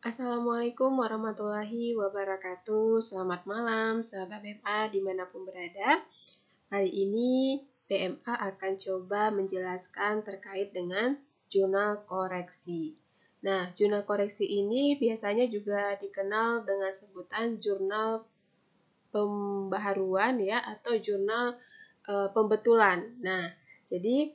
Assalamualaikum warahmatullahi wabarakatuh. Selamat malam, sahabat BMA dimanapun berada. Hari ini BMA akan coba menjelaskan terkait dengan jurnal koreksi. Nah, jurnal koreksi ini biasanya juga dikenal dengan sebutan jurnal pembaharuan ya atau jurnal pembetulan. Nah, jadi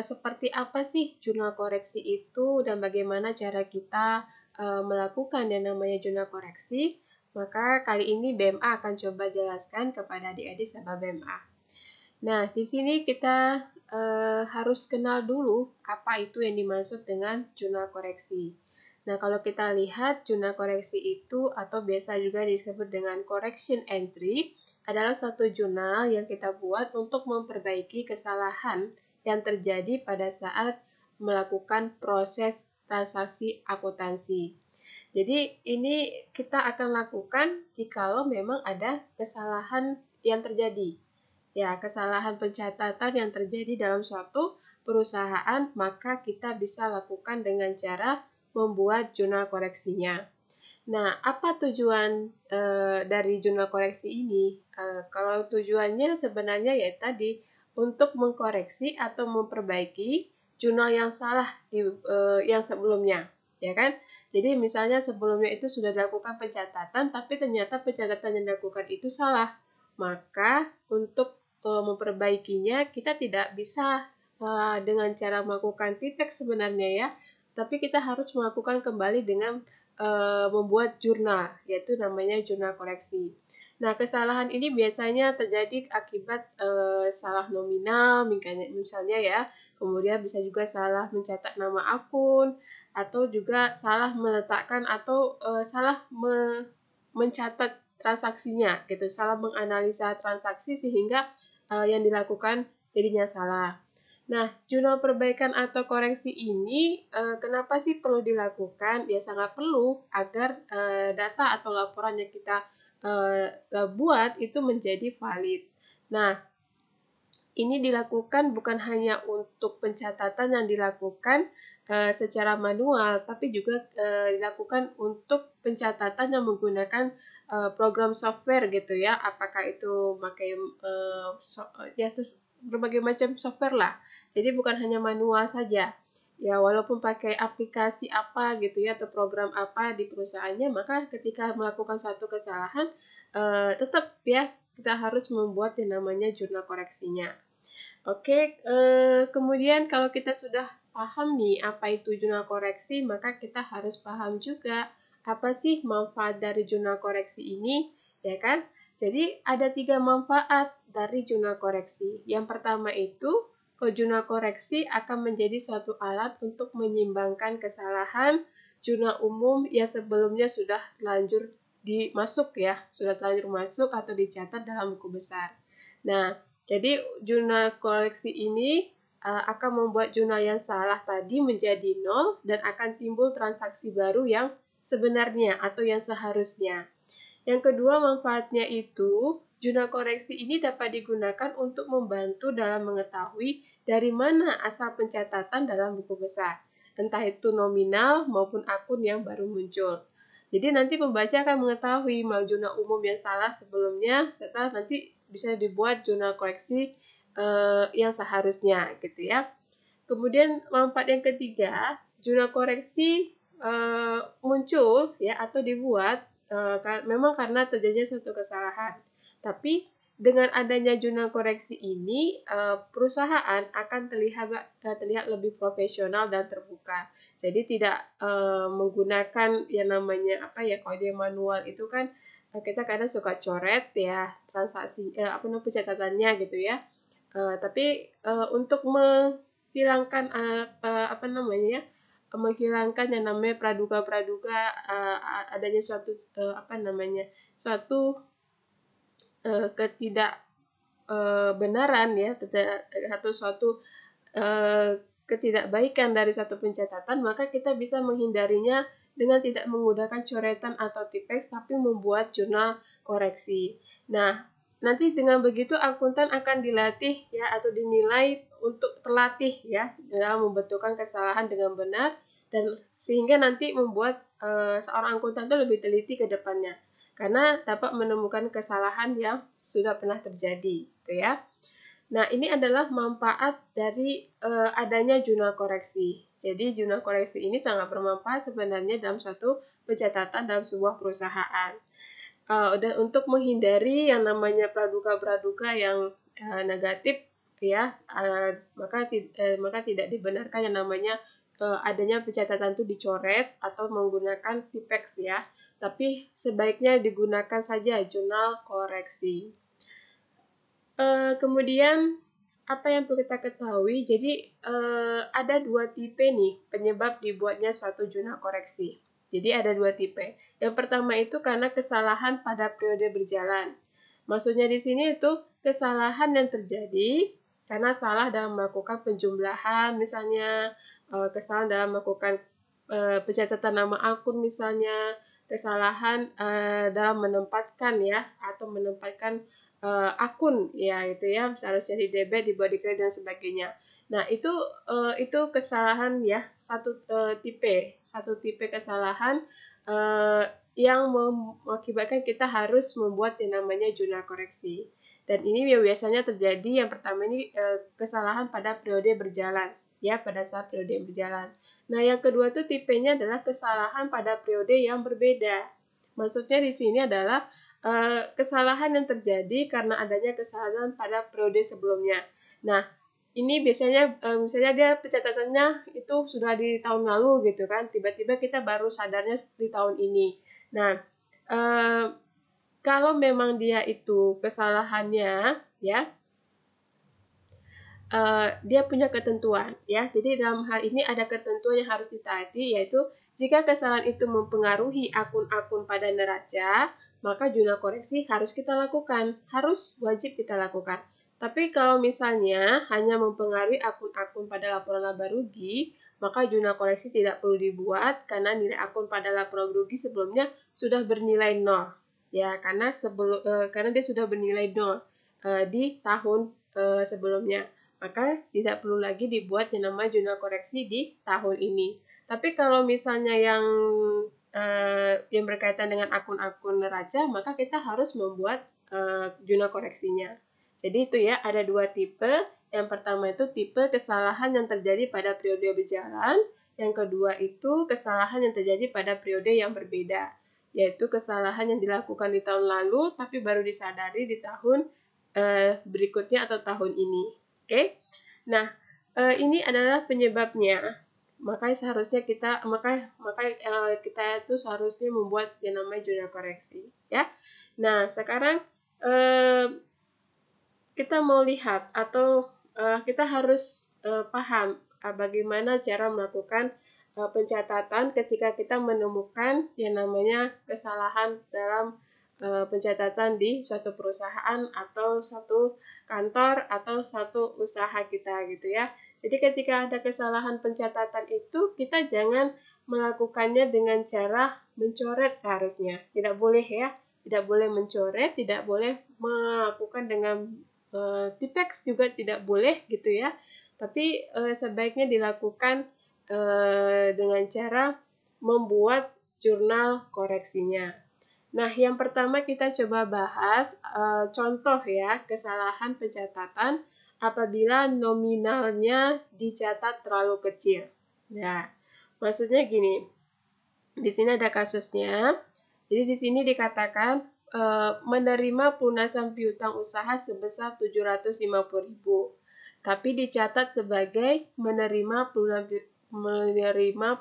seperti apa sih jurnal koreksi itu dan bagaimana cara kita melakukan yang namanya jurnal koreksi? Maka kali ini BMA akan coba jelaskan kepada adik-adik sahabat BMA. Nah, di sini kita harus kenal dulu apa itu yang dimaksud dengan jurnal koreksi. Nah, kalau kita lihat jurnal koreksi itu atau biasa juga disebut dengan correction entry adalah suatu jurnal yang kita buat untuk memperbaiki kesalahan yang terjadi pada saat melakukan proses transaksi akuntansi. Jadi ini kita akan lakukan jikalau memang ada kesalahan yang terjadi. Ya, kesalahan pencatatan yang terjadi dalam suatu perusahaan, maka kita bisa lakukan dengan cara membuat jurnal koreksinya. Nah, apa tujuan dari jurnal koreksi ini? Kalau tujuannya sebenarnya ya tadi untuk mengkoreksi atau memperbaiki jurnal yang salah yang sebelumnya, ya kan? Jadi misalnya sebelumnya itu sudah dilakukan pencatatan, tapi ternyata pencatatan yang dilakukan itu salah. Maka untuk memperbaikinya kita tidak bisa dengan cara melakukan tipek sebenarnya ya, tapi kita harus melakukan kembali dengan membuat jurnal, yaitu namanya jurnal koreksi. Nah, kesalahan ini biasanya terjadi akibat salah nominal, misalnya ya, kemudian bisa juga salah mencetak nama akun, atau juga salah meletakkan atau salah mencatat transaksinya, gitu, salah menganalisa transaksi sehingga yang dilakukan jadinya salah. Nah, jurnal perbaikan atau koreksi ini kenapa sih perlu dilakukan? Ya sangat perlu agar data atau laporan yang kita buat itu menjadi valid. Nah, ini dilakukan bukan hanya untuk pencatatan yang dilakukan secara manual, tapi juga dilakukan untuk pencatatan yang menggunakan program software gitu ya. Apakah itu pakai ya terus berbagai macam software lah. Jadi bukan hanya manual saja. Ya, walaupun pakai aplikasi apa gitu ya atau program apa di perusahaannya, maka ketika melakukan suatu kesalahan tetap ya kita harus membuat yang namanya jurnal koreksinya. Oke, kemudian kalau kita sudah paham nih apa itu jurnal koreksi, maka kita harus paham juga apa sih manfaat dari jurnal koreksi ini, ya kan? Jadi ada 3 manfaat dari jurnal koreksi. Yang pertama itu, jurnal koreksi akan menjadi suatu alat untuk menyimbangkan kesalahan jurnal umum yang sebelumnya sudah terlanjur sudah terlanjur masuk atau dicatat dalam buku besar. Nah, jadi jurnal koreksi ini akan membuat jurnal yang salah tadi menjadi nol dan akan timbul transaksi baru yang sebenarnya atau yang seharusnya. Yang kedua manfaatnya itu, jurnal koreksi ini dapat digunakan untuk membantu dalam mengetahui dari mana asal pencatatan dalam buku besar, entah itu nominal maupun akun yang baru muncul. Jadi nanti pembaca akan mengetahui mau jurnal umum yang salah sebelumnya, serta nanti bisa dibuat jurnal koreksi yang seharusnya gitu ya. Kemudian manfaat yang ketiga, jurnal koreksi muncul ya atau dibuat memang karena terjadinya suatu kesalahan. Tapi dengan adanya jurnal koreksi ini, perusahaan akan terlihat lebih profesional dan terbuka. Jadi tidak menggunakan yang namanya kalau dia manual itu kan kita kadang suka coret ya transaksi pencatatannya gitu ya. Tapi untuk menghilangkan menghilangkan yang namanya praduga-praduga adanya suatu ketidakbenaran ya atau suatu ketidakbaikan dari suatu pencatatan, maka kita bisa menghindarinya dengan tidak menggunakan coretan atau tipeks tapi membuat jurnal koreksi. Nah, nanti dengan begitu akuntan akan dilatih ya atau dinilai untuk terlatih ya dalam membetulkan kesalahan dengan benar dan sehingga nanti membuat seorang akuntan itu lebih teliti ke depannya karena dapat menemukan kesalahan yang sudah pernah terjadi, gitu ya. Nah, ini adalah manfaat dari adanya jurnal koreksi. Jadi, jurnal koreksi ini sangat bermanfaat sebenarnya dalam suatu pencatatan dalam sebuah perusahaan. Dan untuk menghindari yang namanya praduga-praduga yang negatif, ya, maka tidak dibenarkan yang namanya adanya pencatatan itu dicoret atau menggunakan Tipex ya. Tapi sebaiknya digunakan saja jurnal koreksi. Kemudian apa yang perlu kita ketahui, jadi ada dua tipe nih penyebab dibuatnya suatu jurnal koreksi. Jadi ada dua tipe. Yang pertama itu karena kesalahan pada periode berjalan. Maksudnya di sini itu kesalahan yang terjadi karena salah dalam melakukan penjumlahan, misalnya kesalahan dalam melakukan pencatatan nama akun misalnya, kesalahan dalam menempatkan ya atau menempatkan akun ya itu ya seharusnya di debit dibuat di kredit dan sebagainya. Nah itu kesalahan ya satu tipe kesalahan yang mengakibatkan kita harus membuat yang namanya jurnal koreksi. Dan ini biasanya terjadi yang pertama ini kesalahan pada periode berjalan ya pada saat periode berjalan. Nah yang kedua tuh tipenya adalah kesalahan pada periode yang berbeda. Maksudnya di sini adalah kesalahan yang terjadi karena adanya kesalahan pada periode sebelumnya. Nah, ini biasanya misalnya dia pencatatannya itu sudah di tahun lalu gitu kan, tiba-tiba kita baru sadarnya di tahun ini. Nah, kalau memang dia itu kesalahannya ya dia punya ketentuan ya. Jadi dalam hal ini ada ketentuan yang harus ditaati yaitu jika kesalahan itu mempengaruhi akun-akun pada neraca, maka jurnal koreksi harus kita lakukan, harus wajib kita lakukan. Tapi kalau misalnya hanya mempengaruhi akun-akun pada laporan laba rugi, maka jurnal koreksi tidak perlu dibuat karena nilai akun pada laporan rugi sebelumnya sudah bernilai 0. Ya, karena dia sudah bernilai 0 di tahun sebelumnya. Maka tidak perlu lagi dibuat yang namanya jurnal koreksi di tahun ini. Tapi kalau misalnya yang berkaitan dengan akun-akun neraca, maka kita harus membuat jurnal koreksinya. Jadi itu ya, ada dua tipe. Yang pertama itu tipe kesalahan yang terjadi pada periode berjalan. Yang kedua itu kesalahan yang terjadi pada periode yang berbeda, yaitu kesalahan yang dilakukan di tahun lalu tapi baru disadari di tahun berikutnya atau tahun ini. Oke. Nah, ini adalah penyebabnya. Makanya seharusnya kita itu seharusnya membuat yang namanya jurnal koreksi, ya. Nah, sekarang kita mau lihat atau kita harus paham bagaimana cara melakukan pencatatan ketika kita menemukan yang namanya kesalahan dalam pencatatan di suatu perusahaan atau suatu kantor atau suatu usaha kita gitu ya. Jadi ketika ada kesalahan pencatatan itu kita jangan melakukannya dengan cara mencoret seharusnya. Tidak boleh ya, tidak boleh mencoret, tidak boleh melakukan dengan Tipex juga tidak boleh gitu ya. Tapi sebaiknya dilakukan dengan cara membuat jurnal koreksinya. Nah, yang pertama kita coba bahas contoh ya kesalahan pencatatan apabila nominalnya dicatat terlalu kecil. Nah, maksudnya gini, di sini ada kasusnya. Jadi di sini dikatakan menerima pelunasan piutang usaha sebesar 750.000, tapi dicatat sebagai menerima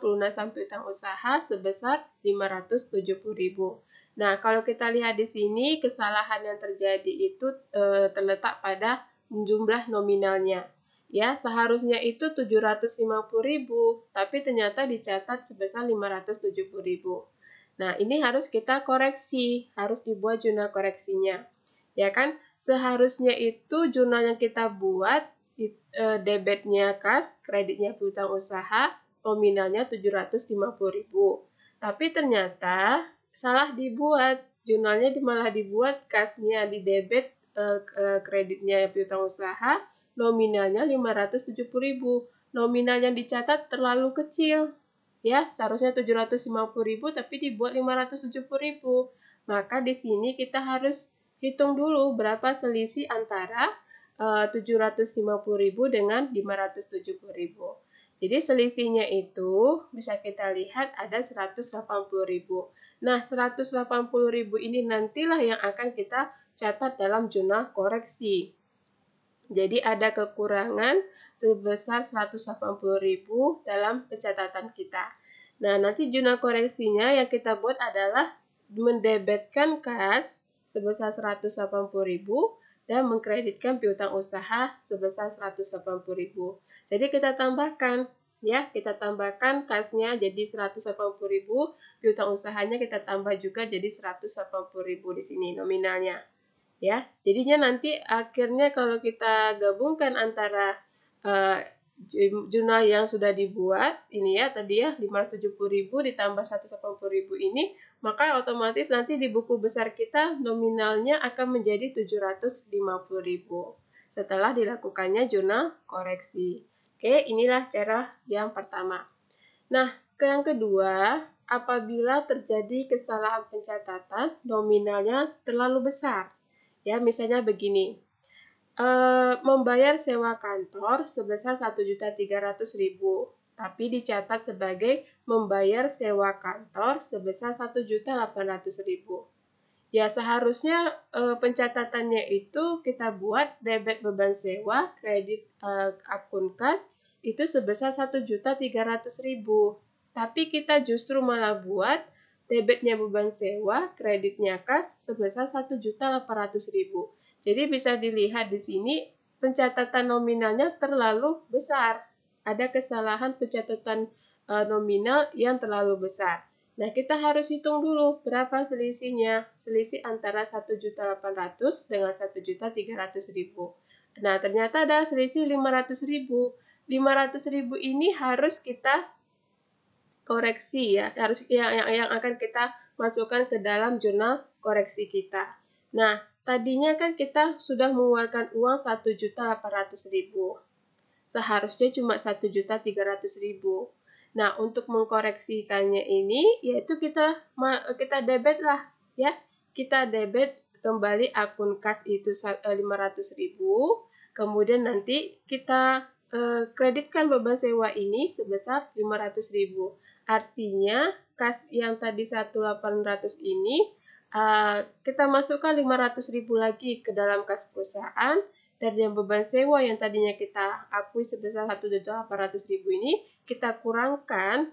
pelunasan piutang usaha sebesar 570.000. Nah, kalau kita lihat di sini kesalahan yang terjadi itu terletak pada jumlah nominalnya. Ya, seharusnya itu 750.000, tapi ternyata dicatat sebesar 570.000. Nah, ini harus kita koreksi, harus dibuat jurnal koreksinya. Ya kan? Seharusnya itu jurnal yang kita buat debitnya kas, kreditnya piutang usaha, nominalnya 750.000. Tapi ternyata salah dibuat, jurnalnya malah dibuat kasnya di debit kreditnya piutang usaha, nominalnya 570.000. Nominal yang dicatat terlalu kecil. Ya, seharusnya 750.000 tapi dibuat 570.000. Maka di sini kita harus hitung dulu berapa selisih antara 750.000 dengan 570.000. Jadi selisihnya itu bisa kita lihat ada 180.000. Nah, 180.000 ini nantilah yang akan kita catat dalam jurnal koreksi. Jadi ada kekurangan sebesar 180.000 dalam pencatatan kita. Nah, nanti jurnal koreksinya yang kita buat adalah mendebetkan kas sebesar 180.000 dan mengkreditkan piutang usaha sebesar 180.000. Jadi kita tambahkan ya, kita tambahkan kasnya jadi 180.000, piutang usahanya kita tambah juga jadi 180.000 di sini nominalnya. Ya, jadinya nanti akhirnya kalau kita gabungkan antara jurnal yang sudah dibuat ini ya tadi ya 570.000 ditambah 180.000 ini, maka otomatis nanti di buku besar kita nominalnya akan menjadi 750.000 setelah dilakukannya jurnal koreksi. Oke, inilah cara yang pertama. Nah, yang kedua, apabila terjadi kesalahan pencatatan nominalnya terlalu besar. Ya, misalnya begini, membayar sewa kantor sebesar 1.300.000, tapi dicatat sebagai membayar sewa kantor sebesar 1.800.000. Ya, seharusnya pencatatannya itu kita buat debit beban sewa, kredit akun kas itu sebesar 1.300.000. Tapi kita justru malah buat debitnya beban sewa, kreditnya kas sebesar 1.800.000. Jadi bisa dilihat di sini pencatatan nominalnya terlalu besar. Ada kesalahan pencatatan nominal yang terlalu besar. Nah, kita harus hitung dulu berapa selisihnya. Selisih antara 1.800.000 dengan 1.300.000. Nah, ternyata ada selisih 500.000. 500.000 ini harus kita koreksi ya, harus yang akan kita masukkan ke dalam jurnal koreksi kita. Nah, tadinya kan kita sudah mengeluarkan uang 1.800.000. Seharusnya cuma 1.300.000. Nah, untuk mengkoreksikannya ini yaitu kita debit lah ya. Kita debit kembali akun kas itu 500.000. Kemudian nanti kita kreditkan beban sewa ini sebesar 500.000. Artinya kas yang tadi 1.800 ini kita masukkan 500.000 lagi ke dalam kas perusahaan, dan yang beban sewa yang tadinya kita akui sebesar 1.800.000 ini kita kurangkan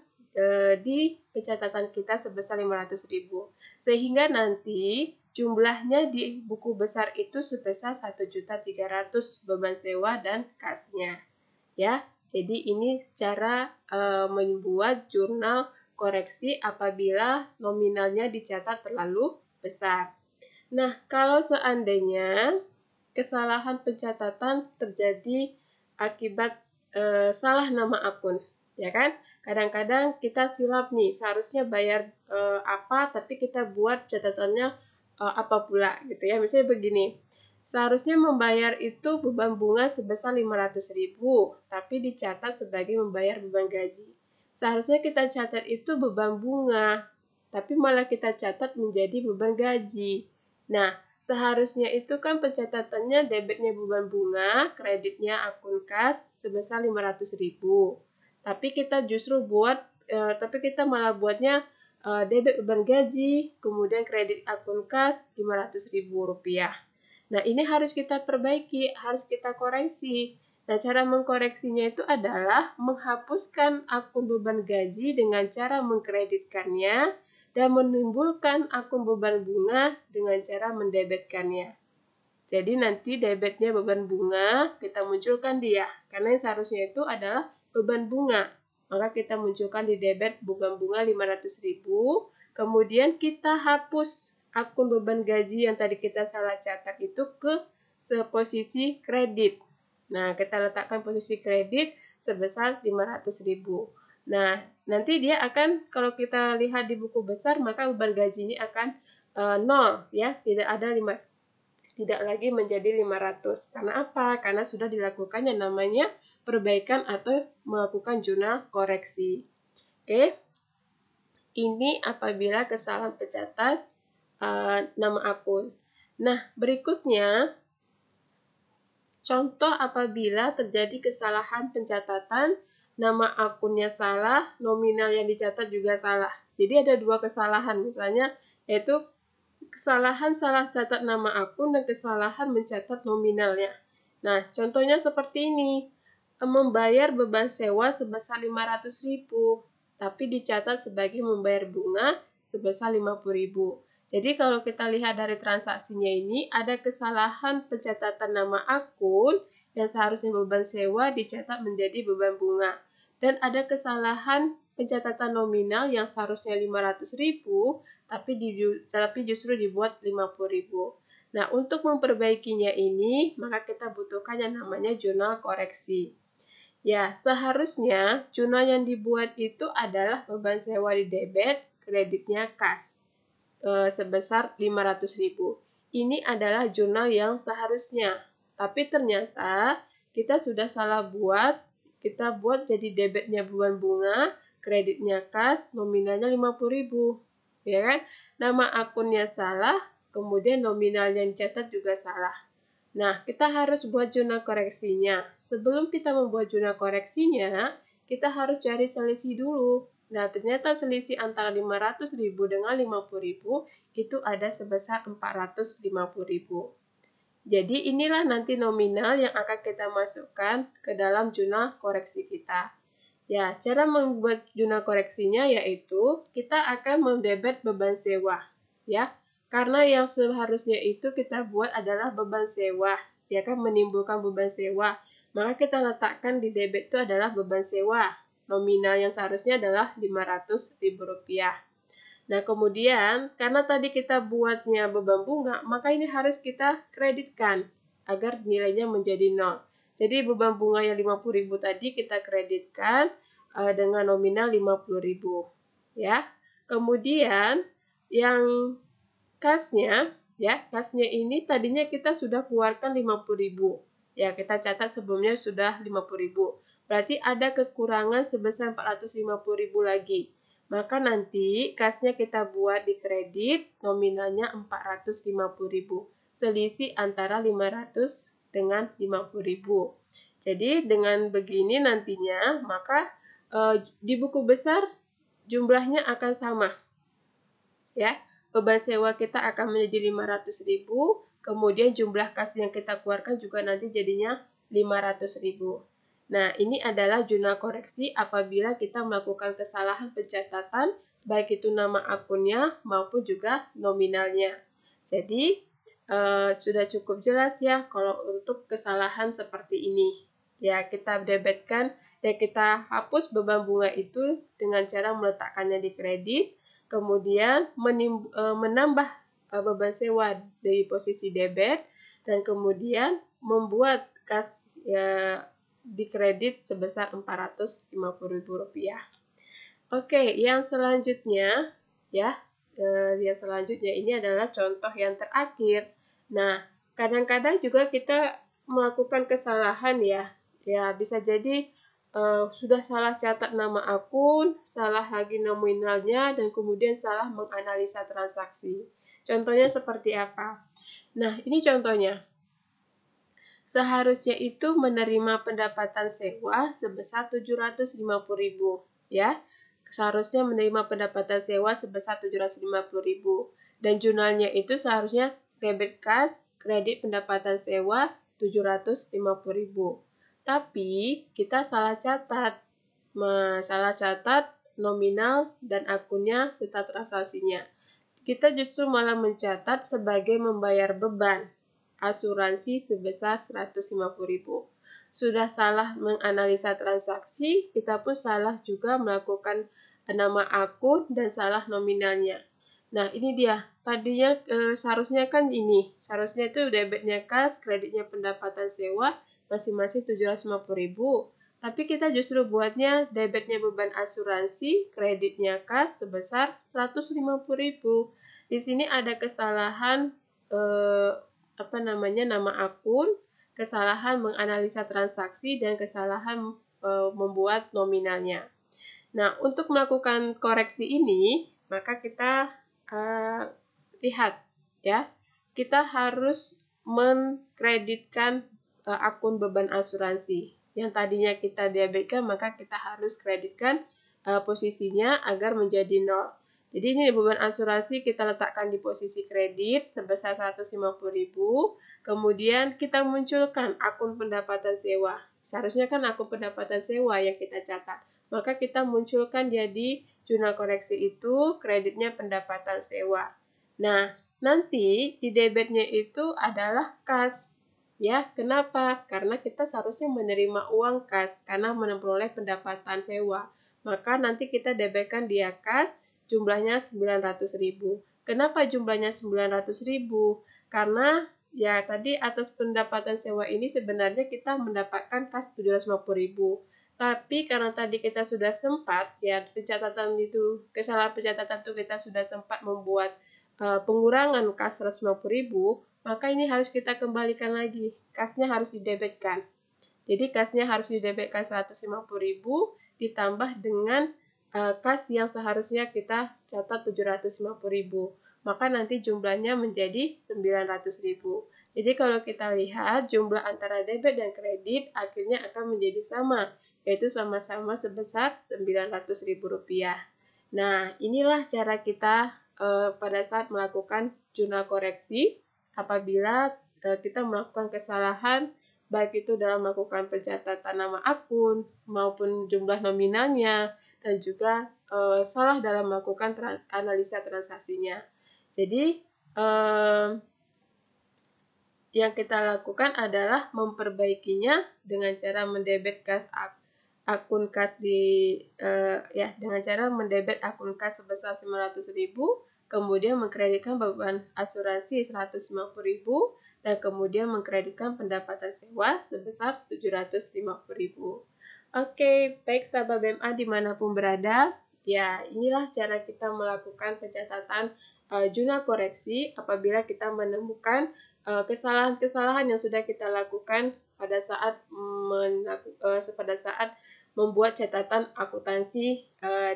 di pencatatan kita sebesar 500.000. Sehingga nanti jumlahnya di buku besar itu sebesar 1.300.000 beban sewa dan kasnya. Ya, jadi ini cara membuat jurnal koreksi apabila nominalnya dicatat terlalu besar. Nah, kalau seandainya kesalahan pencatatan terjadi akibat salah nama akun, ya kan? Kadang-kadang kita silap nih, seharusnya bayar apa, tapi kita buat catatannya apa pula, gitu ya. Misalnya begini, seharusnya membayar itu beban bunga sebesar 500.000, tapi dicatat sebagai membayar beban gaji. Seharusnya kita catat itu beban bunga, tapi malah kita catat menjadi beban gaji. Nah, seharusnya itu kan pencatatannya debitnya beban bunga, kreditnya akun kas sebesar 500.000. Tapi kita justru tapi kita malah buatnya debit beban gaji, kemudian kredit akun kas Rp500.000. Nah, ini harus kita perbaiki, harus kita koreksi. Nah, cara mengkoreksinya itu adalah menghapuskan akun beban gaji dengan cara mengkreditkannya dan menimbulkan akun beban bunga dengan cara mendebitkannya. Jadi nanti debitnya beban bunga, kita munculkan dia. Karena yang seharusnya itu adalah beban bunga. Maka kita munculkan di debit beban bunga 500.000. Kemudian kita hapus akun beban gaji yang tadi kita salah catat itu ke posisi kredit. Nah, kita letakkan posisi kredit sebesar 500.000. Nah, nanti dia akan, kalau kita lihat di buku besar, maka beban gaji ini akan 0 ya, tidak lagi menjadi 500. Karena apa? Karena sudah dilakukan yang namanya perbaikan atau melakukan jurnal koreksi. Oke, ini apabila kesalahan pencatatan nama akun. Nah, berikutnya contoh apabila terjadi kesalahan pencatatan, nama akunnya salah, nominal yang dicatat juga salah. Jadi ada dua kesalahan misalnya, yaitu kesalahan salah catat nama akun dan kesalahan mencatat nominalnya. Nah, contohnya seperti ini. Membayar beban sewa sebesar 500.000, tapi dicatat sebagai membayar bunga sebesar 50.000. Jadi kalau kita lihat dari transaksinya ini, ada kesalahan pencatatan nama akun yang seharusnya beban sewa dicatat menjadi beban bunga. Dan ada kesalahan pencatatan nominal yang seharusnya 500.000, tapi justru dibuat 50.000. Nah, untuk memperbaikinya ini, maka kita butuhkan yang namanya jurnal koreksi. Ya, seharusnya jurnal yang dibuat itu adalah beban sewa di debit, kreditnya kas sebesar 500.000. Ini adalah jurnal yang seharusnya. Tapi ternyata kita sudah salah buat. Kita buat jadi debitnya beban bunga, kreditnya kas, nominalnya 50.000. Ya kan? Nama akunnya salah, kemudian nominal yang dicatat juga salah. Nah, kita harus buat jurnal koreksinya. Sebelum kita membuat jurnal koreksinya, kita harus cari selisih dulu. Nah, ternyata selisih antara 500.000 dengan 50.000 itu ada sebesar 450.000. Jadi inilah nanti nominal yang akan kita masukkan ke dalam jurnal koreksi kita. Ya, cara membuat jurnal koreksinya yaitu kita akan mendebet beban sewa, ya. Karena yang seharusnya itu kita buat adalah beban sewa, ya kan, menimbulkan beban sewa. Maka kita letakkan di debit itu adalah beban sewa. Nominal yang seharusnya adalah Rp500.000. Nah, kemudian karena tadi kita buatnya beban bunga, maka ini harus kita kreditkan agar nilainya menjadi 0. Jadi beban bunga yang 50.000 tadi kita kreditkan dengan nominal 50.000, ya. Kemudian yang kasnya, ya, kasnya ini tadinya kita sudah keluarkan 50.000. Ya, kita catat sebelumnya sudah 50.000. Berarti ada kekurangan sebesar 450.000 lagi. Maka nanti kasnya kita buat di kredit, nominalnya 450.000. Selisih antara 500 dengan 50.000. Jadi dengan begini nantinya, maka di buku besar jumlahnya akan sama. Ya, beban sewa kita akan menjadi 500.000, kemudian jumlah kas yang kita keluarkan juga nanti jadinya 500.000. Nah, ini adalah jurnal koreksi apabila kita melakukan kesalahan pencatatan, baik itu nama akunnya maupun juga nominalnya. Jadi, sudah cukup jelas ya kalau untuk kesalahan seperti ini. Ya, kita debetkan, ya kita hapus beban bunga itu dengan cara meletakkannya di kredit, kemudian menambah beban sewa dari posisi debit, dan kemudian membuat kas di kredit sebesar Rp450.000. Oke, yang selanjutnya ya, yang selanjutnya ini adalah contoh yang terakhir. Nah, kadang-kadang juga kita melakukan kesalahan ya. Ya, bisa jadi sudah salah catat nama akun, salah lagi nominalnya, dan kemudian salah menganalisa transaksi. Contohnya seperti apa? Nah, ini contohnya. Seharusnya itu menerima pendapatan sewa sebesar 750.000, ya. Seharusnya menerima pendapatan sewa sebesar 750.000, dan jurnalnya itu seharusnya debit kas, kredit pendapatan sewa 750.000. Tapi kita salah catat nominal dan akunnya serta transaksinya. Kita justru malah mencatat sebagai membayar beban asuransi sebesar 150.000. Sudah salah menganalisa transaksi, kita pun salah juga melakukan nama akun dan salah nominalnya. Nah, ini dia. Tadinya seharusnya kan ini. Seharusnya itu debitnya kas, kreditnya pendapatan sewa, masing-masing 750.000. Tapi kita justru buatnya debitnya beban asuransi, kreditnya kas sebesar 150.000. Di sini ada kesalahan nama akun, kesalahan menganalisa transaksi, dan kesalahan membuat nominalnya. Nah, untuk melakukan koreksi ini, maka kita lihat ya, kita harus mengkreditkan akun beban asuransi. Yang tadinya kita debitkan, maka kita harus kreditkan posisinya agar menjadi 0. Jadi ini beban asuransi kita letakkan di posisi kredit sebesar 150.000. Kemudian kita munculkan akun pendapatan sewa. Seharusnya kan akun pendapatan sewa yang kita catat. Maka kita munculkan jadi jurnal koreksi itu kreditnya pendapatan sewa. Nah, nanti di debitnya itu adalah kas. Ya, kenapa? Karena kita seharusnya menerima uang kas karena memperoleh pendapatan sewa. Maka nanti kita debitkan dia kas jumlahnya 900.000. Kenapa jumlahnya 900.000? Karena ya tadi atas pendapatan sewa ini sebenarnya kita mendapatkan kas 750.000. Tapi karena tadi kita sudah sempat ya pencatatan itu, kesalahan pencatatan itu kita sudah sempat membuat pengurangan kas 150.000, maka ini harus kita kembalikan lagi. Kasnya harus didebitkan. Jadi kasnya harus didebitkan 150.000 ditambah dengan kas yang seharusnya kita catat 750.000. Maka nanti jumlahnya menjadi 900.000. Jadi kalau kita lihat jumlah antara debit dan kredit akhirnya akan menjadi sama, yaitu sama-sama sebesar Rp900.000. Nah, inilah cara kita pada saat melakukan jurnal koreksi apabila kita melakukan kesalahan baik itu dalam melakukan pencatatan nama akun maupun jumlah nominalnya dan juga salah dalam melakukan analisa transaksinya. Jadi yang kita lakukan adalah memperbaikinya dengan cara mendebit kas akun kas dengan cara mendebit akun kas sebesar 900.000, kemudian mengkreditkan beban asuransi 150.000 dan kemudian mengkreditkan pendapatan sewa sebesar 750.000. Oke, baik sahabat BMA dimanapun berada, ya inilah cara kita melakukan pencatatan jurnal koreksi apabila kita menemukan kesalahan-kesalahan yang sudah kita lakukan pada saat membuat catatan akuntansi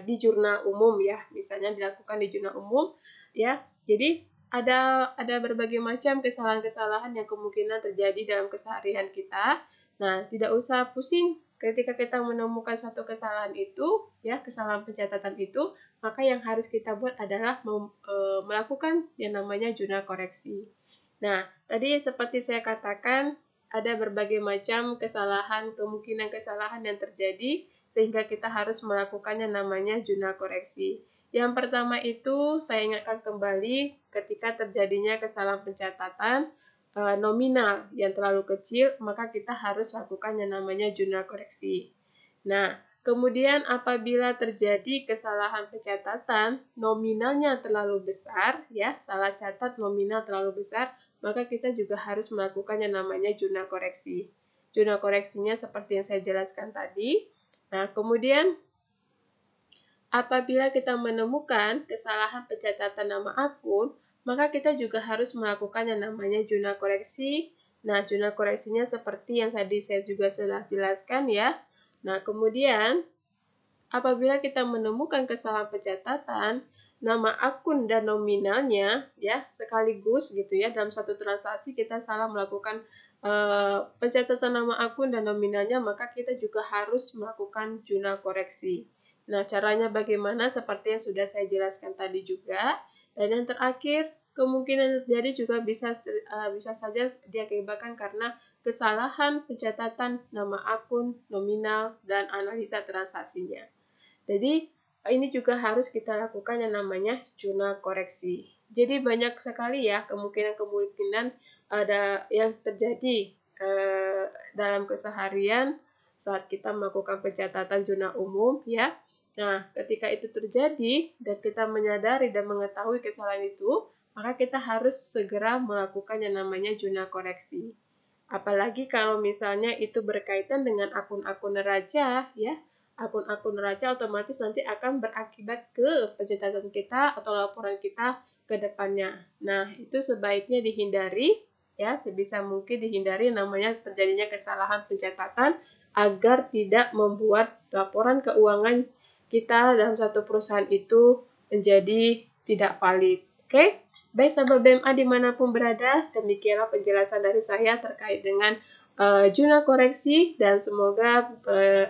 di jurnal umum ya, misalnya dilakukan di jurnal umum ya. Jadi ada berbagai macam kesalahan-kesalahan yang kemungkinan terjadi dalam keseharian kita. Nah, tidak usah pusing ketika kita menemukan satu kesalahan itu, ya, kesalahan pencatatan itu, maka yang harus kita buat adalah melakukan yang namanya jurnal koreksi. Nah, tadi seperti saya katakan, ada berbagai macam kesalahan, kemungkinan kesalahan yang terjadi, sehingga kita harus melakukannya namanya jurnal koreksi. Yang pertama itu saya ingatkan kembali ketika terjadinya kesalahan pencatatan nominal yang terlalu kecil, maka kita harus lakukan yang namanya jurnal koreksi. Nah, kemudian apabila terjadi kesalahan pencatatan nominalnya terlalu besar, ya, salah catat nominal terlalu besar, maka kita juga harus melakukan yang namanya jurnal koreksi. Jurnal koreksinya seperti yang saya jelaskan tadi. Nah, kemudian apabila kita menemukan kesalahan pencatatan nama akun, maka kita juga harus melakukan yang namanya jurnal koreksi. Nah, jurnal koreksinya seperti yang tadi saya juga sudah jelaskan ya. Nah, kemudian apabila kita menemukan kesalahan pencatatan nama akun dan nominalnya ya sekaligus gitu ya, dalam satu transaksi kita salah melakukan pencatatan nama akun dan nominalnya, maka kita juga harus melakukan jurnal koreksi. Nah, caranya bagaimana seperti yang sudah saya jelaskan tadi juga. Dan yang terakhir, kemungkinan terjadi juga bisa saja diakibatkan karena kesalahan pencatatan nama akun, nominal, dan analisa transaksinya. Jadi, ini juga harus kita lakukan yang namanya jurnal koreksi. Jadi, banyak sekali ya kemungkinan-kemungkinan ada yang terjadi dalam keseharian saat kita melakukan pencatatan jurnal umum ya. Nah, ketika itu terjadi dan kita menyadari dan mengetahui kesalahan itu, maka kita harus segera melakukan yang namanya jurnal koreksi. Apalagi kalau misalnya itu berkaitan dengan akun-akun neraca, ya. Akun-akun neraca otomatis nanti akan berakibat ke pencatatan kita atau laporan kita ke depannya. Nah, itu sebaiknya dihindari, ya, sebisa mungkin dihindari namanya terjadinya kesalahan pencatatan agar tidak membuat laporan keuangan kita dalam satu perusahaan itu menjadi tidak valid. Oke, baik sahabat BMA dimanapun berada, demikianlah penjelasan dari saya terkait dengan jurnal koreksi, dan semoga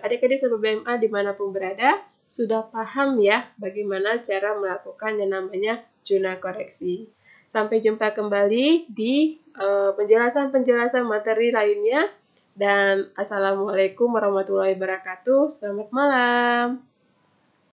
adik-adik sahabat BMA dimanapun berada sudah paham ya bagaimana cara melakukan yang namanya jurnal koreksi. Sampai jumpa kembali di penjelasan-penjelasan materi lainnya, dan assalamualaikum warahmatullahi wabarakatuh. Selamat malam.